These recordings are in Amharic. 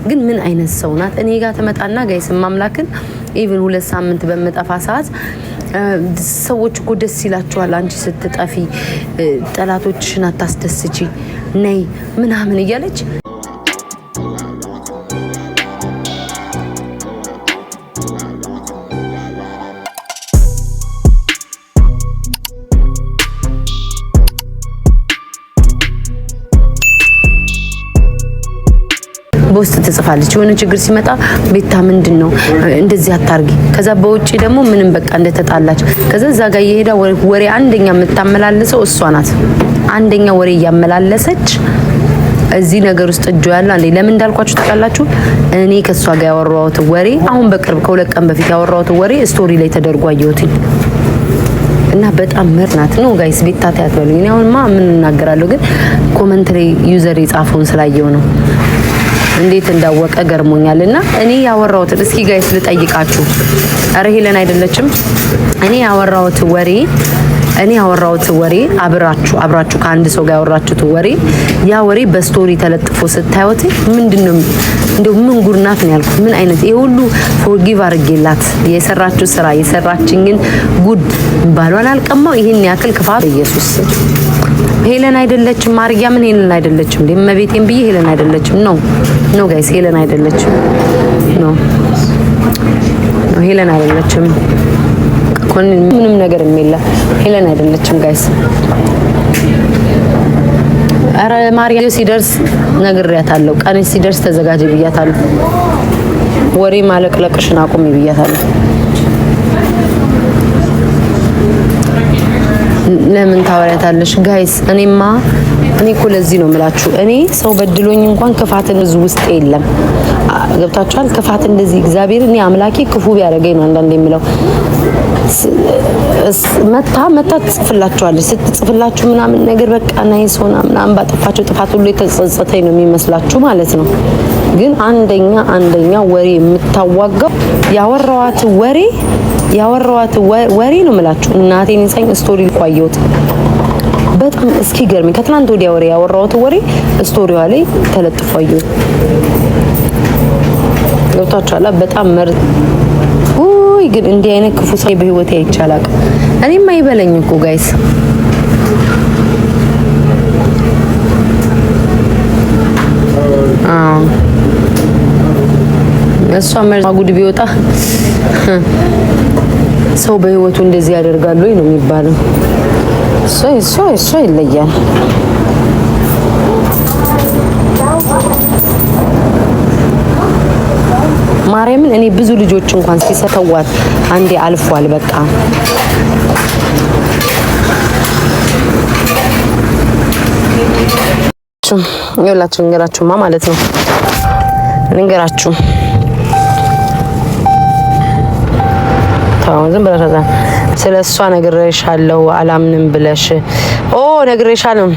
ግን ምን አይነት ሰው ናት? እኔ ጋር ተመጣና ጋይስ ማምላክን ኢቭን 2 ሳምንት በመጣፋ ሰዓት ሰዎች እኮ ደስ ይላቸዋል አንቺ ስትጠፊ ጠላቶችሽን አታስደስቺ ነይ ምናምን እያለች በውስጥ ትጽፋለች የሆነ ችግር ሲመጣ ቤታ ምንድነው እንደዚህ አታርጊ ከዛ በውጪ ደግሞ ምንም በቃ እንደተጣላች ከዛ እዛ ጋር እየሄዳ ወሬ አንደኛ የምታመላልሰው እሷ ናት አንደኛ ወሬ ያመላለሰች እዚህ ነገር ውስጥ እጁ ያለ አንዴ ለምን እንዳልኳችሁ ታውቃላችሁ እኔ ከሷ ጋር ያወራሁት ወሬ አሁን በቅርብ ከሁለት ቀን በፊት ያወራሁት ወሬ ስቶሪ ላይ ተደርጎ አየሁት እና በጣም መርናት ነው ጋይስ ቤታ ታያትበሉኝ እኔ አሁንማ ምን እናገራለሁ ግን ኮሜንት ላይ ዩዘር የጻፈውን ስላየው ነው እንዴት እንዳወቀ ገርሞኛልና እኔ ያወራሁት እስኪ ጋይስ ልጠይቃችሁ አረ ሄለን አይደለችም እኔ ያወራሁት ወሬ አብራችሁ ከአንድ ሰው ጋር ያወራችሁት ወሬ ያ ወሬ በስቶሪ ተለጥፎ ስታዩት ምንድነው እንደው ምን ጉርናት ነው ያልኩት ምን አይነት ይሄ ሁሉ ፎርጊቭ አርጌላት የሰራችሁ ስራ የሰራችኝን ጉድ ባሏን አልቀማው ይሄን ያክል ክፋት ኢየሱስ ሄለን አይደለችም ማርያምን ሄለን አይደለችም ለመቤቴን ብዬ ሄለን አይደለችም ኖ ጋይስ ሄለን አይደለችም ኖ ሄለን አይደለችም ምንም ነገር የሚላ ሄለን አይደለችም ጋይስ አረ ማርያም ሲደርስ ነግሬያታለሁ ቀኔ ሲደርስ ተዘጋጅ ብያታለሁ ወሬ ማለቅለቅሽን አቁሚ ብያታለሁ ለምን ታወሪያታለሽ ጋይስ እኔ እኮ ለዚህ ነው የምላችሁ እኔ ሰው በድሎኝ እንኳን ክፋትን ውስጥ የለም ገብታችኋል ክፋት እንደዚህ እግዚአብሔር እኔ አምላኬ ክፉ ቢያደርገኝ ነው አንዳንዴ የምለው መታ ጽፍላችኋለች ስትጽፍላችሁ ምናምን ነገር በቃ ናይስ ሆና ምናምን ባጠፋችሁ ጥፋት ሁሉ የተጸጸተኝ ነው የሚመስላችሁ ማለት ነው ግን አንደኛ ወሬ የምታዋጋው ያወራዋት ወሬ ነው የምላችሁ እናቴን እንሳኝ ስቶሪ ልቋየውት በጣም እስኪ ገርመኝ ከትናንት ወዲያ ወሬ ያወራሁት ወሬ ስቶሪዋ ላይ ተለጥፏየው ገብታችኋል በጣም ውይ ግን እንዲህ አይነት ክፉ ሰው በህይወቴ አይቻላል እኔም አይበለኝ እኮ ጋይስ እሷ ጉድ ቢወጣ ሰው በህይወቱ እንደዚህ ያደርጋሉ ነው የሚባለው እሷ ይለያል ማርያምን እኔ ብዙ ልጆች እንኳን ሲሰተዋት አንዴ አልፏል በቃ ይኸውላችሁ እንገራችሁማ ማለት ነው እንገራችሁ ዝም ብለሽ ስለሷ ነግሬሻለሁ አላምንም ብለሽ ነግሬሻለሁ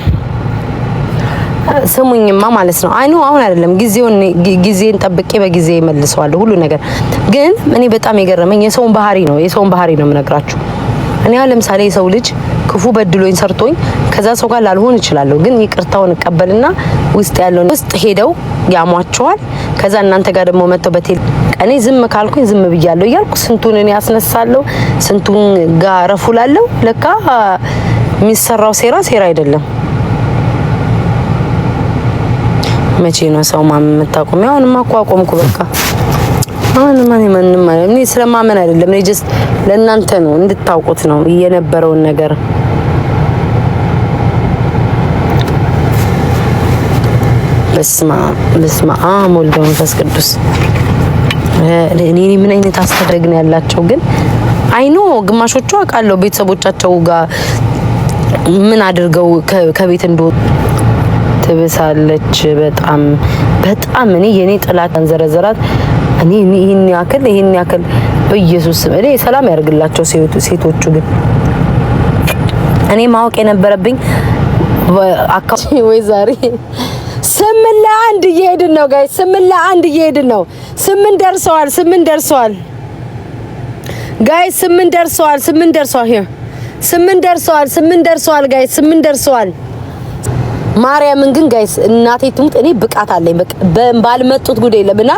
ስሙኝማ ማለት ነው አይኑ አሁን አይደለም ጊዜን ጠብቄ በጊዜ መልሰዋለሁ ሁሉ ነገር ግን እኔ በጣም የገረመኝ የሰውን ባህሪ ነው የምነግራችሁ እኔ ለምሳሌ የሰው ልጅ ክፉ በድሎኝ ሰርቶኝ ከዛ ሰው ጋር ላልሆን ይችላል ግን ይቅርታውን እቀበልና ውስጥ ያለው ውስጥ ሄደው ያሟቸዋል ከዛ እናንተ ጋር ደግሞ መተው በቴል እኔ ዝም ካልኩኝ ዝም ብያለሁ ይያልኩ ስንቱን እኔ አስነሳለሁ ስንቱን ጋር ረፉላለሁ ለካ የሚሰራው ሴራ አይደለም መቼ ነው ሰው ማመጣቁም ያውንማ አቋቁምኩ በቃ አሁን ማንም ማለት እኔ ስለማመን አይደለም እኔ ጀስት ለእናንተ ነው እንድታውቁት ነው የነበረውን ነገር በስመ አብ ወወልድ ወመንፈስ ቅዱስ እኔ ምን አይነት አስተዳደግ ነው ያላቸው ግን አይኖ ግማሾቹ አውቃለሁ ቤተሰቦቻቸው ጋር ምን አድርገው ከቤት እንደወጡ ትብሳለች በጣም እኔ የኔ ጥላት አንዘረዘራት እኔ ይሄን ያክል በኢየሱስ እኔ ሰላም ያርግላቸው ሴቶቹ ግን እኔ ማወቅ የነበረብኝ አካውንት ወይ ዛሬ 8-1 እየሄድን ነው ጋይስ 8-1 እየሄድን ነው 8 ደርሰዋል ጋይስ 8 ደርሰዋል here 8 ደርሰዋል ጋይስ 8 ደርሰዋል ማርያምን ግን ጋይስ እናቴ ትሙት እኔ ብቃት አለኝ በቃ ባልመጡት ጉድ የለምና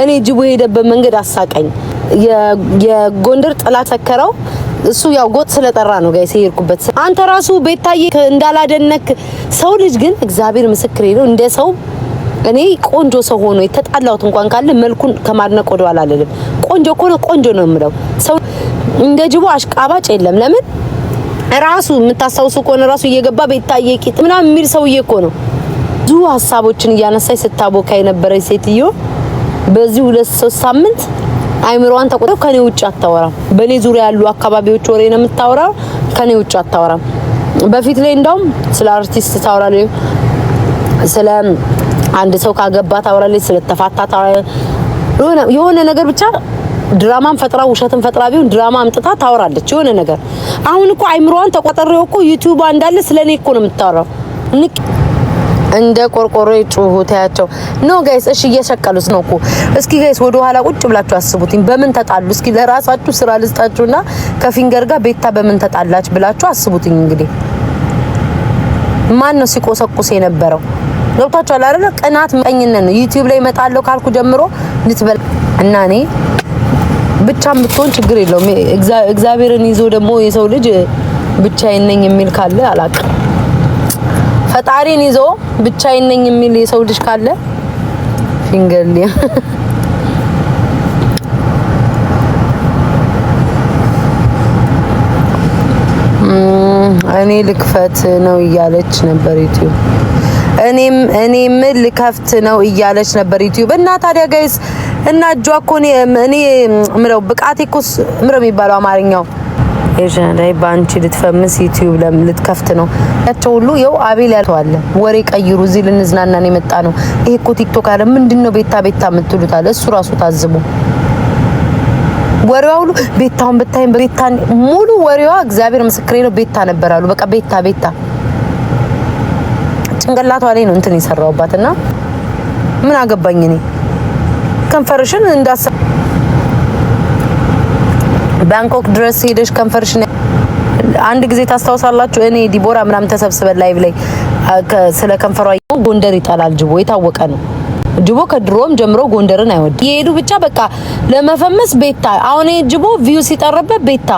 እኔ ጅቡ ሄደበት መንገድ አሳቀኝ። የጎንደር ጥላ ተከራው እሱ ያው ጎጥ ስለጠራ ነው ጋይስ የሄድኩበት። አንተ ራሱ ቤታዬ እንዳላደነክ ሰው ልጅ ግን እግዚአብሔር ምስክሬ ነው እንደ ሰው እኔ ቆንጆ ሰው ሆኖ የተጣላሁት እንኳን ካለ መልኩን ከማድነቅ ወደ ኋላ አልልም። ቆንጆ እኮ ነው ቆንጆ ነው የምለው ሰው እንደ ጅቡ አሽቃባጭ የለም። ለምን ራሱ የምታስታውሱ ከሆነ ራሱ እየገባ ቤታዬ ቂጥ ምናምን የሚል ሰውዬ እኮ ነው ብዙ ሀሳቦችን እያነሳይ ስታቦካ የነበረች ሴትዮ በዚህ 2-3 ሳምንት አይምሮዋን ተቆጣው ከኔ ውጭ አታወራም። በኔ ዙሪያ ያሉ አካባቢዎች ወሬ ነው የምታወራው፣ ከኔ ውጭ አታወራም። በፊት ላይ እንደውም ስለ አርቲስት ታወራለች፣ ስለ አንድ ሰው ካገባ ታወራለች፣ ስለ ተፋታ ታወራለች። የሆነ ነገር ብቻ ድራማን ፈጥራ ውሸትን ፈጥራ ቢሆን ድራማ አምጥታ ታወራለች የሆነ ነገር። አሁን እኮ አይምሮዋን ተቆጣጠረው እኮ ዩቲዩብ እንዳለ ስለኔ እኮ ነው የምታወራው። እንደ ቆርቆሮ ጩሁታቸው ኖ ጋይስ። እሺ እየሸቀሉት ነው እኮ። እስኪ ጋይስ ወደ ኋላ ቁጭ ብላችሁ አስቡትኝ። በምን ተጣሉ? እስኪ ለራሳችሁ ስራ ልስጣችሁና ከፊንገር ጋር ቤታ በምን ተጣላች ብላችሁ አስቡትኝ። እንግዲህ ማን ነው ሲቆሰቁስ የነበረው? ገብታችኋል አይደል? ቅናት መቀኝነት ነው። ዩቲዩብ ላይ እመጣለሁ ካልኩ ጀምሮ ልትበል እና እኔ ብቻም ብትሆን ችግር የለውም። እግዚአብሔርን ይዞ ደግሞ የሰው ልጅ ብቻዬን ነኝ የሚል ካለ አላውቅም። ፈጣሪን ይዞ ብቻዬን ነኝ የሚል የሰው ልጅ ካለ ፊንገርሊ እኔ ልክፈት ነው እያለች ነበር ዩቲዩብ። እኔም ልከፍት ነው እያለች ነበር ዩቲዩብ። እና ታዲያ ጋይስ እና እጇ እኮ እኔ ምረው ብቃቴ እኮ ምረው የሚባለው አማርኛው የጀነራይ ባንቺ ልትፈምስ ዩቲዩብ ልትከፍት ነው ያቸው ሁሉ ይው አቤል ያልተዋለ ወሬ ቀይሩ እዚህ ልንዝናና ነው የመጣ ነው። ይሄ እኮ ቲክቶክ አለ ምንድነው ቤታ የምትሉት አለ። እሱ ራሱ ታዝቡ ወሬዋ ሁሉ ቤታውን ብታይም ቤታ ሙሉ ወሬዋ እግዚአብሔር ምስክሬ ነው ቤታ ነበራሉ። በቃ ቤታ ጭንቅላቷ ላይ ነው እንትን ይሰራውባትና ምን አገባኝ እኔ ከንፈርሽን እንዳሰ ባንኮክ ድረስ ሄደሽ ከንፈርሽን አንድ ጊዜ ታስታውሳላችሁ። እኔ ዲቦራ ምናምን ተሰብስበን ላይቭ ላይ ስለ ከንፈሯ ጎንደር ይጣላል ጅቦ የታወቀ ነው። ጅቦ ከድሮም ጀምሮ ጎንደርን አይወድ ይሄዱ ብቻ በቃ ለመፈመስ ቤታ። አሁን ጅቦ ቪው ሲጠረበት ቤታ